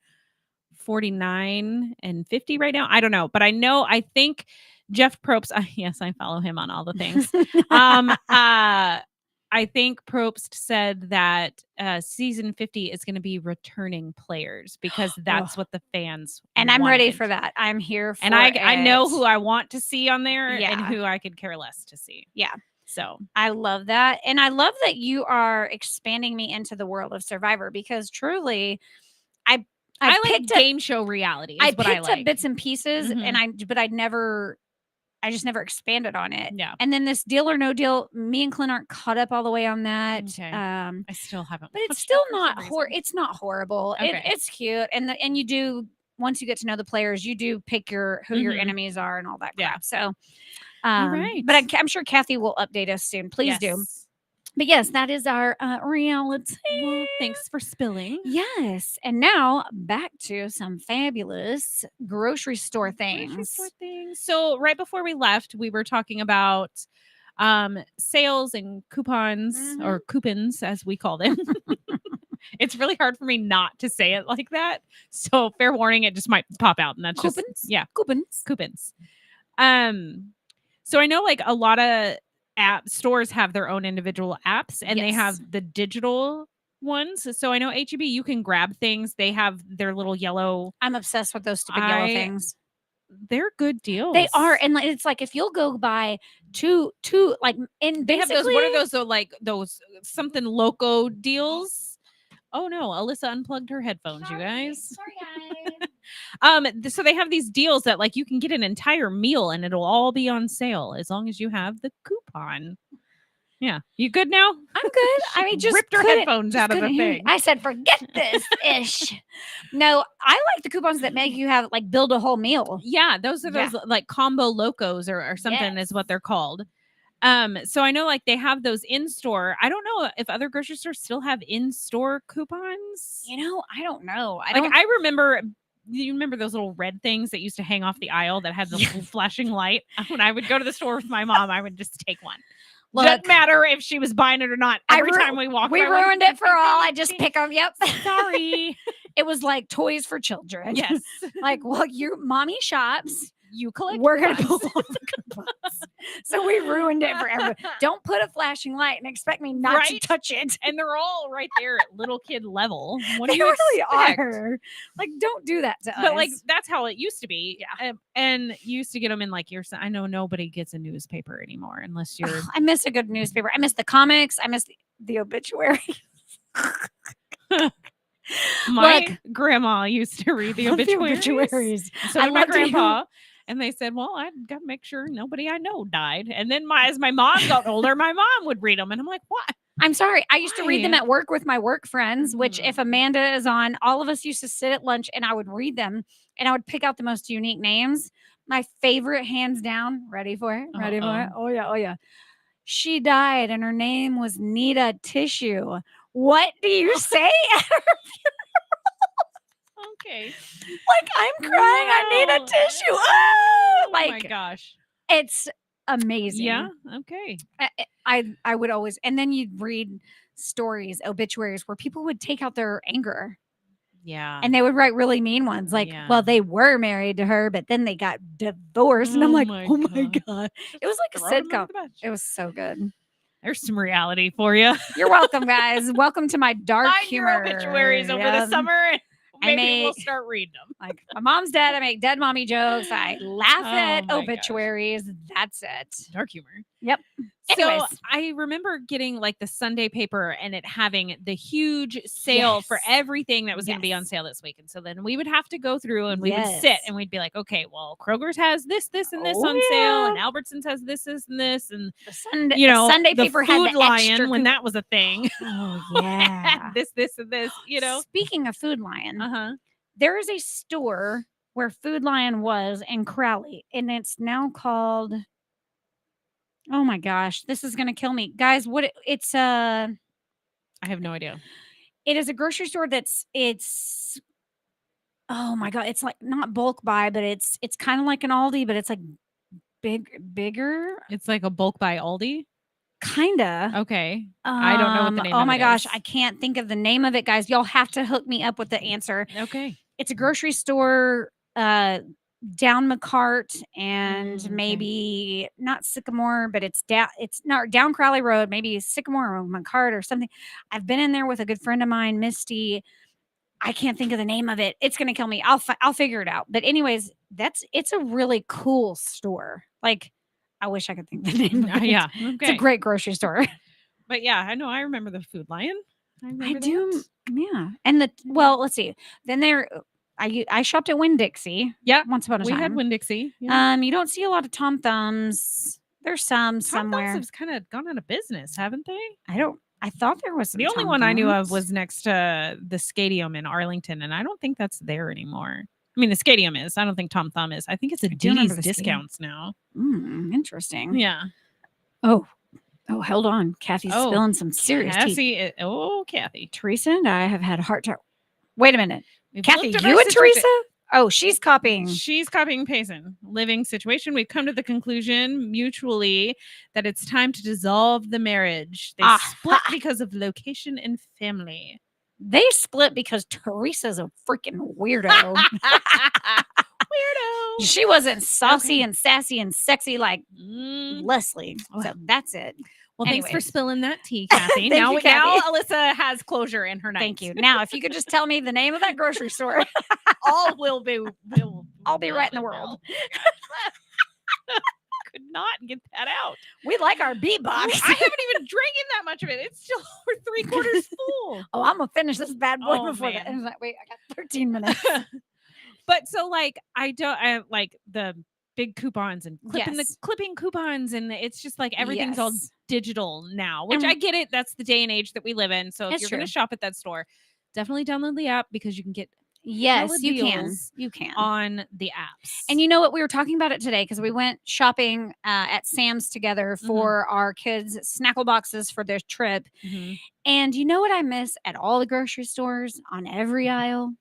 49 and 50 right now. I don't know, but I think Jeff Probst. Yes, I follow him on all the things. I think Probst said that season 50 is going to be returning players because that's what the fans And I'm ready wanted. for that. I'm here for And I know it. who I want to see on there and Yeah. who I could care less to see. Yeah. So I love that. And I love that you are expanding me into the world of Survivor because truly I like picked up game show reality. Is what I picked like. up bits and pieces Mhm. and I just never expanded on it. Yeah. And then this Deal or No Deal, me and Clint aren't caught up all the way on that. Okay. I still haven't. But it's watched still it for not some reason. it's not horrible. Okay. It's cute. And you do once you get to know the players, you do pick who your Mhm. enemies are and all that Yeah. crap. So All right. but I'm sure Kathy will update us soon. Please do. Yes. But yes, that is our reality. Well, thanks for spilling. Yes. And now back to some fabulous grocery store things. Grocery store things. So right before we left, we were talking about sales and coupons or coupons as we call them. It's really hard for me not to say it like that. So fair warning, it just might pop out and that's Coupons? just Coupons. So I know like a lot of stores have their own individual apps and they have Yes. the digital ones. So I know HEB, you can grab things. They have their little yellow. I'm obsessed with those stupid yellow things. They're good deals. They are, and it's like if you'll go buy two like in They have those. What are basically- those? Though, like those something loco deals. Oh no, Alyssa unplugged her headphones. You guys. Sorry, guys. So they have these deals that like you can get an entire meal and it'll all be on sale as long as you have the coupon. Yeah, you good now? I'm good. I mean, just ripped her couldn't- headphones just out of the couldn't hear you. thing. I said, forget this ish. No, I like the coupons that make you have like build a whole meal. Yeah, those are Yeah. those like combo locos or something is what they're called. So I know like they have those in store. I don't know if other grocery stores still have in store coupons. You know, I don't know. I remember. You remember those little red things that used to hang off the aisle that had the little flashing light? When I would go to the store with my mom, I would just take one. Doesn't Look, matter if she was buying it or not. Every time we walked, we by one, ruined it for all. I just pick them. Yep. Sorry. It was like toys for children. Yes. Like, well, your mommy shops. You collect. We're gonna coupons. pull all the coupons. So we ruined it for everyone. Don't put a flashing light and expect me not to Right? touch it. And they're all right there at little kid level. What do They you really expect? are. Like, don't do that to us. But like that's how it used to be. Yeah. And you used to get them in like your. I know nobody gets a newspaper anymore unless you're. Ugh, I miss a good newspaper. I miss the comics. I miss the obituary. My Look. grandma used to read the I love obituaries. So I did my love to- grandpa. And they said, well, I got to make sure nobody I know died. And then as my mom got older, my mom would read them. And I'm like, what? I'm sorry. I used to read them Why? at work with my work friends, which Mhm. if Amanda is on, all of us used to sit at lunch and I would read them and I would pick out the most unique names. My favorite, hands down, ready for it? Ready for it? Oh, yeah. Oh, yeah. She died and her name was Nita Tissue. What do you say? Okay. Like, I'm crying. I need a Wow. tissue. Ah! Oh my Like, gosh. it's amazing. Yeah. Okay. I would always, and then you'd read stories, obituaries where people would take out their anger. Yeah. And they would write really mean ones like, Yeah. well, they were married to her, but then they got divorced. And I'm Oh like, my oh my God. God. It was like a Throw 'em under sitcom. the bus. It was so good. There's some reality for you. You're welcome, guys. Welcome to my dark Find your humor. obituaries over the Yep. summer, and I maybe we'll make- start reading them. Like my mom's dead. I make dead mommy jokes. I laugh at Oh my gosh. obituaries. That's it. Dark humor. Yep. So Anyways. I remember getting like the Sunday paper and it having the huge sale for Yes. everything that was going to be on Yes. sale this week. And so then we would have to go through and we would sit Yes. and we'd be like, okay, well, Kroger's has this, and this Oh, on sale, and yeah. Albertsons has this, and this, and The Sunday, you know, Sunday the paper had Food the Lion extra when that was a thing. Oh Had yeah. this, and this, you know. Speaking of Food Lion, Uh-huh. there is a store where Food Lion was in Crowley, and it's now called. Oh my gosh, this is gonna kill me, guys. It's I have no idea. it is a grocery store it's. Oh my god, it's like not bulk buy, but it's kind of like an Aldi, but it's like bigger, It's like a bulk by Aldi. kinda. Okay. I don't know what the name Oh of my it gosh, is. I can't think of the name of it, guys. Y'all have to hook me up with the answer. Okay. It's a grocery store down McCart and okay. maybe not Sycamore, but it's not down Crowley Road, maybe Sycamore or McCart or something. I've been in there with a good friend of mine, Misty. I can't think of the name of it. It's gonna kill me. I'll figure it out. But anyways, it's a really cool store. Like, I wish I could think the name of it. Yeah. It's a Okay. great grocery store. But yeah, I know. I remember the Food Lion. I remember do. that. Yeah. And let's see. Then I shopped at Winn-Dixie. Yeah. Once upon a We time. had Winn-Dixie. Yeah. You don't see a lot of Tom Thumbs. There's some Tom somewhere. Thumbs have kind of gone out of business, haven't they? I thought there was some The only Tom one I knew of Thumbs. was next to the Stadium in Arlington, and I don't think that's there anymore. I mean, the Stadium is. I don't think Tom Thumb is. I think it's a do remember D's the Stadium. discounts now. Interesting. Yeah. Oh, hold on. Kathy's Oh, spilling some serious tea. Kathy. Teresa and I have had a heart to. Wait a minute. We've Kathy, looked at you our and situation- Teresa? Oh, she's copying. She's copying Payson. Living situation. We've come to the conclusion mutually that it's time to dissolve the marriage. They split because of location and family. They split because Teresa's a freaking weirdo. Weirdo. She wasn't saucy Okay. and sassy and sexy like Mm. Leslie. So that's it. Well, thanks for Anyways. spilling that tea, Kathy. Thank now, you, Kathy. now Alyssa has closure in her night. Thank you. Now, if you could just tell me the name of that grocery store, All will be. I'll be right in the world. Could not get that out. We like our B I box. haven't even drinking that much of it. It's still over 3/4 full. Oh, I'm gonna finish this bad boy Oh, before man. the end. Wait, I got 13 minutes. But so like I like the big coupons and Yes. clipping coupons, and it's just like everything's all Yes. digital now, which And- I get it. That's the day and age that we live in. So if It's you're going true. to shop at that store, definitely download the app because you can get Yes, hella you can. deals You can. on the apps. And you know what? We were talking about it today because we went shopping at Sam's together for our kids' snackle boxes for their trip. Mhm. And you know what I miss at all the grocery stores on every aisle?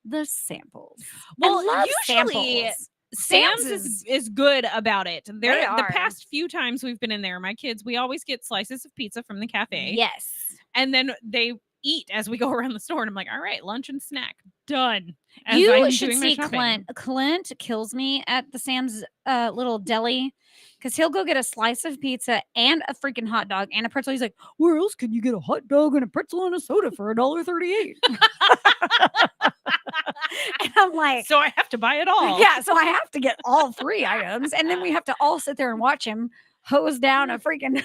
The samples. Well, I love usually samples. Sam's Sam's is good about it. They The are. past few times we've been in there, my kids, we always get slices of pizza from the cafe. Yes. And then they eat as we go around the store. And I'm like, all right, lunch and snack done. As You I'm should doing my see shopping. Clint. Clint kills me at the Sam's little deli because he'll go get a slice of pizza and a freaking hot dog and a pretzel. He's like, where else can you get a hot dog and a pretzel and a soda for $1.38? And I'm like, So I have to buy it all. yeah, so I have to get all three items. And then we have to all sit there and watch him hose down a freaking.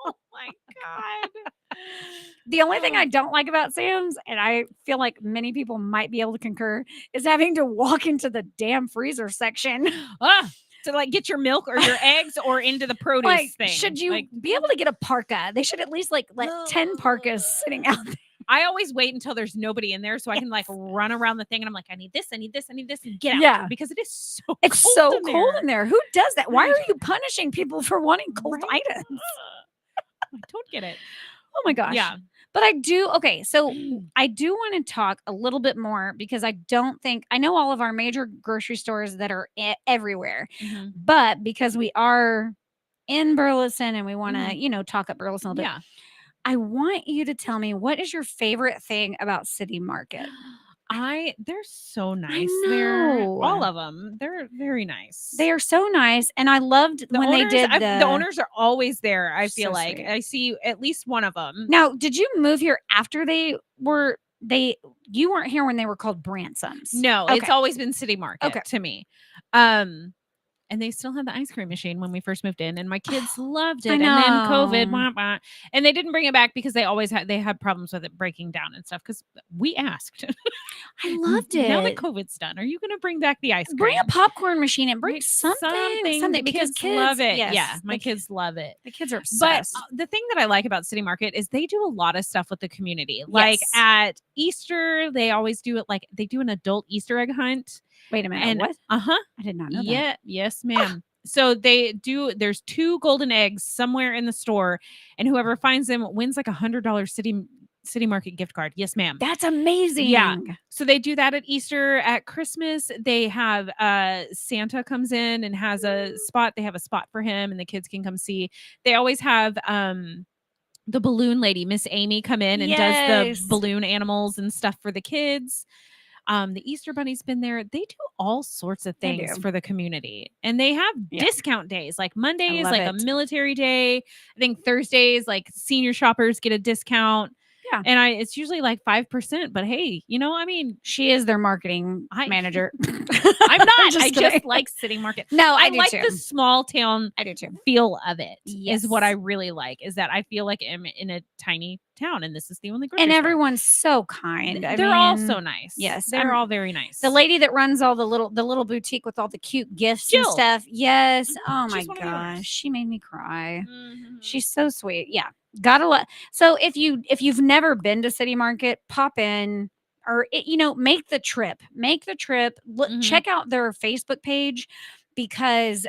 Oh my God. The only thing I don't like about Sam's, and I feel like many people might be able to concur, is having to walk into the damn freezer section. To like get your milk or your eggs or into the produce Like, thing. should you Like, be able to get a parka? They should at least like let 10 parkas sitting out there. I always wait until there's nobody in there so I can like run around the thing and I'm like, I need this, I need this, I need this, and get out. Yeah. Because it is so It's cold so in cold there. in there. Who does that? Why Right. are you punishing people for wanting cold Right? items? I don't get it. Oh my gosh. Yeah. But I do. Okay. So I do want to talk a little bit more because I don't think I know all of our major grocery stores that are everywhere, Mhm. but because we are in Burleson and we want to, talk up Burleson a little bit. Yeah. I want you to tell me, what is your favorite thing about City Market? They're so nice there. know. All of them. They're very nice. They are so nice, and I loved the when owners, they did the owners are always there. I feel So like sweet. I see at least one of them. Now, did you move here after you weren't here when they were called Bransom's? No, Okay. it's always been City Market Okay. to me. And they still had the ice cream machine when we first moved in, and my kids loved it. I And then COVID, know. wah, wah. And they didn't bring it back because they always had problems with it breaking down and stuff. Because we asked. I loved Now that it. COVID's done, are you going to bring back the ice cream? Bring a popcorn machine and bring Like, something The because kids love it. yes, Yeah, my kids love it. The kids are But obsessed. the thing that I like about City Market is they do a lot of stuff with the community. Like Yes. at Easter, they always do it. Like they do an adult Easter egg hunt. Wait a minute. And what? I did not know that. Yeah. Yes, ma'am. So there's 2 golden eggs somewhere in the store, and whoever finds them wins like $100 City Market gift card. Yes, ma'am. That's amazing. Yeah. So they do that at Easter. At Christmas, they have Santa comes in and has a spot. They have a spot for him, and the kids can come see. They always have the balloon lady, Miss Amy, come in and does Yes. the balloon animals and stuff for the kids. The Easter Bunny's been there. They do all sorts of They things do. for the community. And they have Yeah. discount days. Like Monday is love like it. a military day. I think Thursdays, like senior shoppers get a discount. Yeah. And it's usually like 5%. But hey, I mean, She is their marketing manager. I'm not. I kidding. just like City Market. No, I do like too. the small town I do too. feel of it. Yes. Is what I really like. Is that I feel like I'm in a tiny town, and this is the only grocery And store. everyone's so kind. They're all so nice. Yes, they're all very nice. The lady that runs all the little boutique with all the cute gifts and Jill. stuff. Yes. Oh my She's one of the owners. gosh, she made me cry. Mhm. She's so sweet. Yeah, gotta love. So if you've never been to City Market, pop in or make the trip. Make the trip. Mhm. Check out their Facebook page because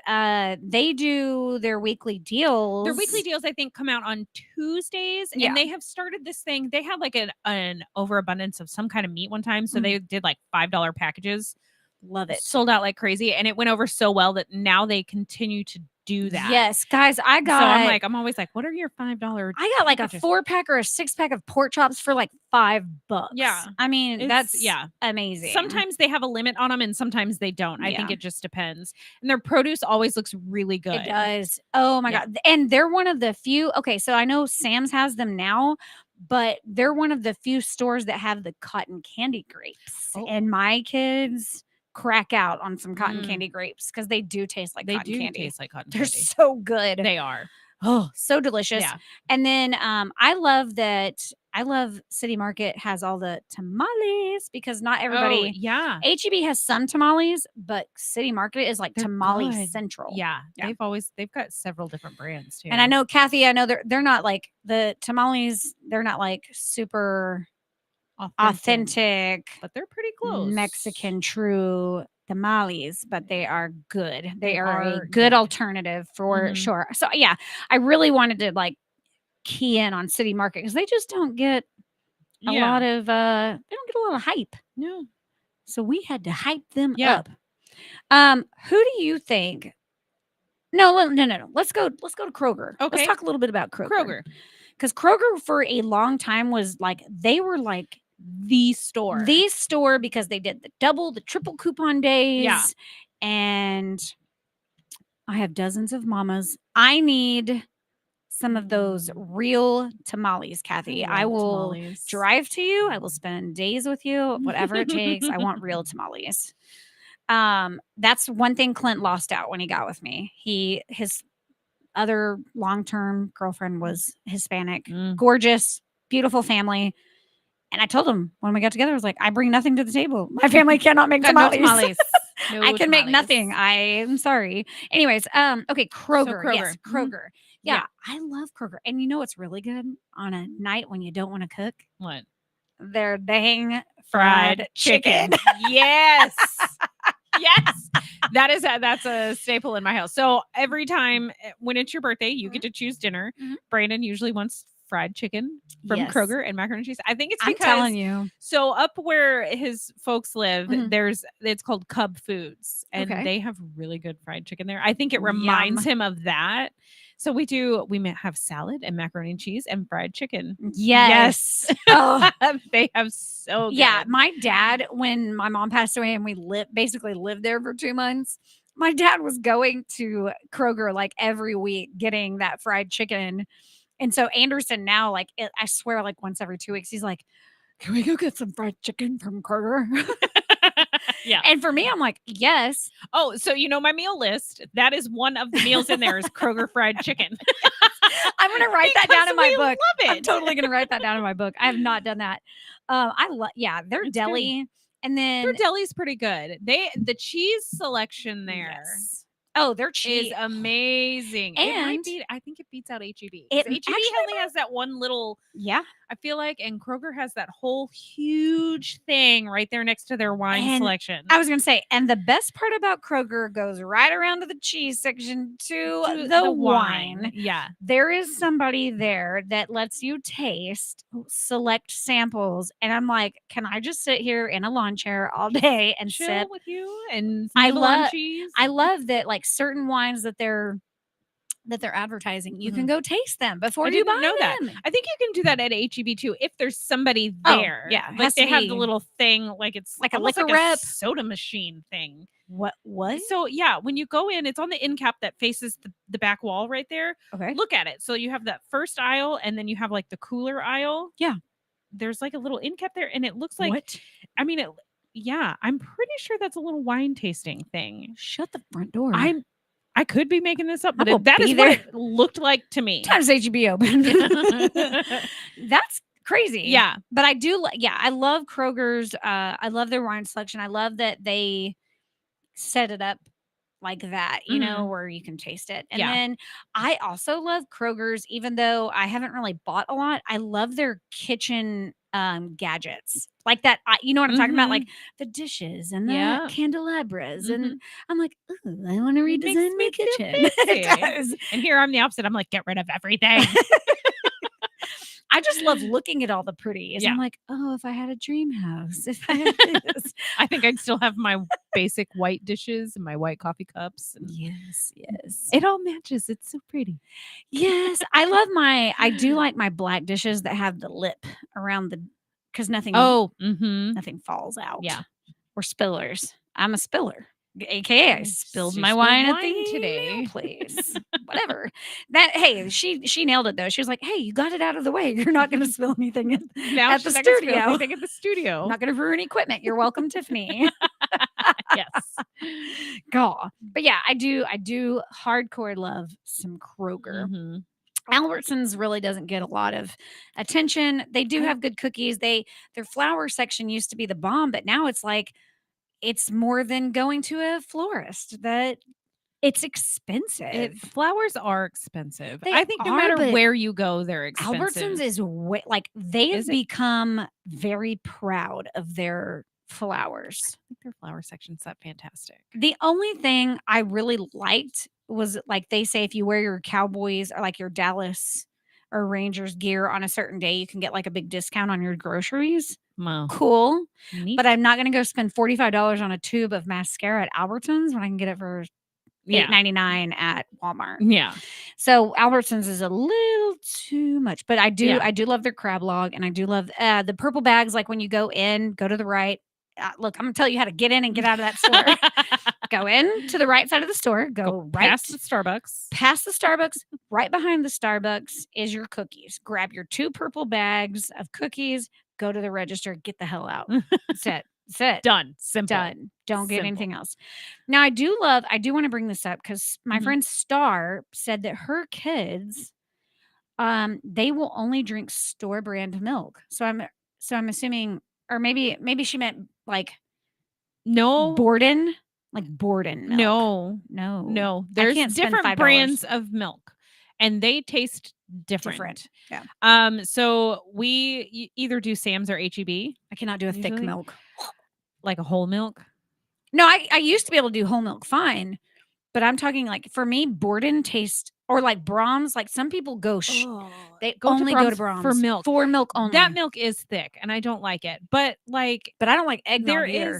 they do their weekly deals. Their weekly deals, I think, come out on Tuesdays, Yeah. and they have started this thing. They had like an overabundance of some kind of meat one time, so they did like $5 packages. Love it. Sold out like crazy, and it went over so well that now they continue to do that. Yes, guys, So I'm always like, what are your $5? I got like a packages? 4-pack or a 6-pack of pork chops for like $5. Yeah. I mean, that's yeah. amazing. Sometimes they have a limit on them, and sometimes they don't. I think Yeah. it just depends. And their produce always looks really good. It does. Oh my Yeah. God. And they're one of the few. Okay, so I know Sam's has them now, but they're one of the few stores that have the cotton candy grapes. Oh. And my kids crack out on some cotton Mm. candy grapes because they do taste like They cotton do candy. taste like cotton They're candy. so good. They are. Oh, so delicious. Yeah. And then I love City Market has all the tamales because not everybody Oh, yeah. HEB has some tamales, but City Market is like They're tamale good. central. Yeah. Yeah. They've got several different brands too. And I know Kathy, they're not like the tamales, they're not like super authentic but they're pretty close. Mexican true tamales, but they are good. They are a are good good. alternative for Mhm. sure. So yeah, I really wanted to like key in on City Market because they just don't get a lot of they don't get a lot of hype. No. So we had to hype them Yeah. up. Who do you think? No. Let's go to Kroger. Okay. Let's talk a little bit about Kroger. Because Kroger for a long time was like they were like The store. because they did the double, the triple coupon days. Yeah. And I have dozens of mamas. I need some of those real tamales, Kathy. I love will tamales. drive to you. I will spend days with you, whatever it takes. I want real tamales. That's one thing Clint lost out when he got with me. His other long-term girlfriend was Hispanic, Mm. gorgeous, beautiful family. And I told him when we got together, I was like, I bring nothing to the table. My family cannot make Got no tamales. tamales. No I can make tamales. nothing. I am sorry. Anyways, okay, Kroger. Yes, Kroger. Mhm. Kroger. Yeah, Yeah. I love Kroger. And you know what's really good on a night when you don't want to cook? What? Their dang fried chicken. Yes. Yes. That's a staple in my house. So every time when it's your birthday, you get to choose dinner. Mhm. Brandon usually wants fried chicken from Yes. Kroger and macaroni and cheese. I think it's I'm because telling you. so up where his folks live, Mhm. it's called Cub Foods, and Okay. they have really good fried chicken there. I think it reminds him of that. So we may have salad and macaroni and cheese and fried chicken. Yes. Oh, They have so good. yeah. My dad, when my mom passed away and we basically lived there for 2 months, my dad was going to Kroger like every week getting that fried chicken. And so Anderson now, like, I swear, like once every 2 weeks, he's like, can we go get some fried chicken from Kroger? Yeah. And for me, I'm like, yes. Oh, so you know my meal list. That is one of the meals in there is Kroger fried chicken. I'm going to write that down in my We book. love I'm it. totally going to write that down in my book. I have not done that. Yeah, their It's deli. And then Their deli's pretty good. The cheese selection there yes. Oh, their cheese. is amazing. And I think it beats out HEB. it HEB actually only has that one little, yeah. I feel like, and Kroger has that whole huge thing right there next to their wine And selection. I was going to say, and the best part about Kroger goes right around to the cheese section to the wine. Yeah. There is somebody there that lets you taste select samples. And I'm like, can I just sit here in a lawn chair all day and Chill sip? with you and I nibble on love- cheese. I love that, like, certain wines that they're advertising, you can go taste them before I you didn't buy know that. them. I think you can do that at HEB too if there's somebody Oh, there. yeah, it like has to they have the be little thing, like it's like a almost liquor like rep. soda machine thing. What? So yeah, when you go in, it's on the end cap that faces the back wall right there. Okay. Look at it. So you have that first aisle, and then you have like the cooler aisle. Yeah. There's like a little end cap there, and it looks like What? I mean, yeah, I'm pretty sure that's a little wine tasting thing. Shut the front door. I could be making this up, I will but that be is there. what it looked like to me. Times HEB open. That's crazy. Yeah. But I do I love Kroger's I love their wine selection. I love that they set it up like that, you know, where you can taste it. And Yeah. then I also love Kroger's, even though I haven't really bought a lot. I love their kitchen gadgets. Like that, you know what I'm talking about? Like the dishes and the Yeah. candelabras. And I'm like, ooh, I want to It makes redesign my me feel kitchen. It fancy. does. And here I'm the opposite. I'm like, get rid of everything. I just love looking at all the pretties. Yeah. I'm like, oh, if I had a dream house, if I had this. I think I'd still have my basic white dishes and my white coffee cups. And Yes. it all matches. It's so pretty. Yes. I do like my black dishes that have the lip around because nothing nothing falls out. Yeah. Or spillers. I'm a spiller. AKA I spilled my wine at the today. place. Whatever. She nailed it though. She was like, hey, you got it out of the way. You're not gonna spill anything Now at the she's not gonna spill studio. anything at the studio. I'm not gonna ruin equipment. You're welcome, Tiffany. Yes. Gaw. But yeah, I do hardcore love some Kroger. Mhm. Albertsons really doesn't get a lot of attention. They do have good cookies. Their flower section used to be the bomb, but now it's like it's more than going to a florist. That it's expensive. Flowers are expensive. They I think no are, matter but where you go, they're expensive. Albertsons is they have Is it? become very proud of their flowers. I think their flower section's that fantastic. The only thing I really liked was, like, they say if you wear your Cowboys or like your Dallas or Rangers gear on a certain day, you can get like a big discount on your groceries. Wow. Cool. Neat. But I'm not going to go spend $45 on a tube of mascara at Albertsons when I can get it for $8.99 at Walmart. Yeah. So Albertsons is a little too much, but I do love their crab log, and I do love the purple bags. Like when you go to the right. Look, I'm gonna tell you how to get in and get out of that store. Go in to the right side of the store. Go right past the Starbucks. Past the Starbucks. Right behind the Starbucks is your cookies. Grab your 2 purple bags of cookies. Go to the register. Get the hell out. That's it. That's it. Done. Simple. Done. Don't get Simple. anything else. Now, I do want to bring this up because my friend Star said that her kids, they will only drink store brand milk. So I'm assuming, or maybe she meant like No. Borden, like Borden milk. No. There's can't spend different $5. brands of milk, and they taste different. Yeah. So we either do Sam's or HEB, I cannot do a thick Usually. milk. like a whole milk. No, I used to be able to do whole milk fine, but I'm talking like for me, Borden tastes, or like Brahms. Like some people go, they only go to Brahms for milk. For milk only. That milk is thick, and I don't like it. But like, but I don't like eggnog there either.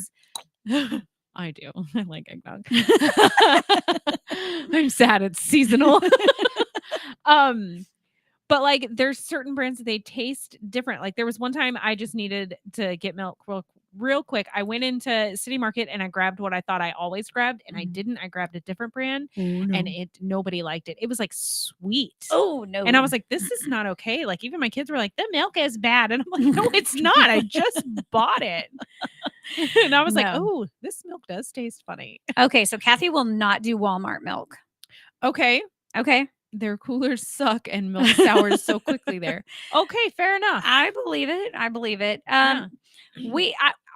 is. I do. I like eggnog. I'm sad it's seasonal. But like there's certain brands that they taste different. Like there was one time I just needed to get milk real quick. I went into City Market and I grabbed what I thought I always grabbed, and I didn't. I grabbed a different brand, and nobody liked it. It was like sweet. Oh no. And I was like, this is not okay. Like even my kids were like, the milk is bad. And I'm like, no, it's not. I just bought it. And I was like, No. oh, this milk does taste funny. Okay, so Kathy will not do Walmart milk. Okay. Okay. Their coolers suck and milk sours so quickly there. Okay, fair enough. I believe it. I believe it.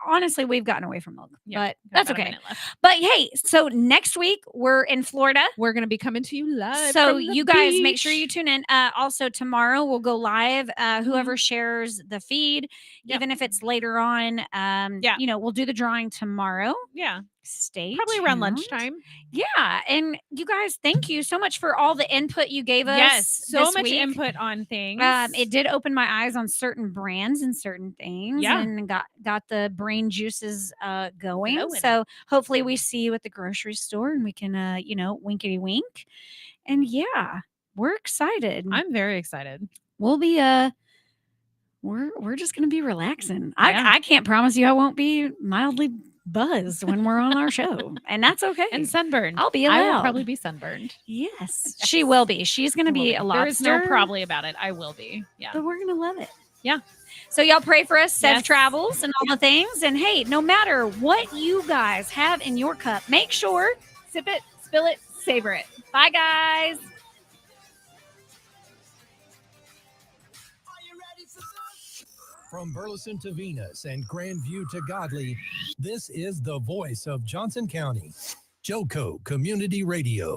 Honestly, we've gotten away from milk, but that's okay. But hey, so next week we're in Florida. We're going to be coming to you live. So you guys make sure you tune in. Also tomorrow we'll go live. Whoever shares the feed, even if it's later on, we'll do the drawing tomorrow. Yeah. Stay probably tuned. Around lunchtime. Yeah. And you guys, thank you so much for all the input you gave us. Yes, so much week. input on things. It did open my eyes on certain brands and certain things. Yeah. And got the brain juices going. So hopefully we see you at the grocery store and we can winkety wink. And yeah, we're excited. I'm very excited. We'll be we're just gonna be relaxing. I can't promise you I won't be mildly buzzed when we're on our show, and that's okay. And sunburned. I'll be allowed. I will probably be sunburned. Yes, she will be. She's gonna be a lobster. There is no probably about it. I will be. Yeah, but we're gonna love it. Yeah. So y'all pray for us, safe travels, and all the things. And hey, no matter what you guys have in your cup, make sure sip it, spill it, savor it. Bye, guys. From Burleson to Venus and Grandview to Godley, this is the voice of Johnson County, Joco Community Radio.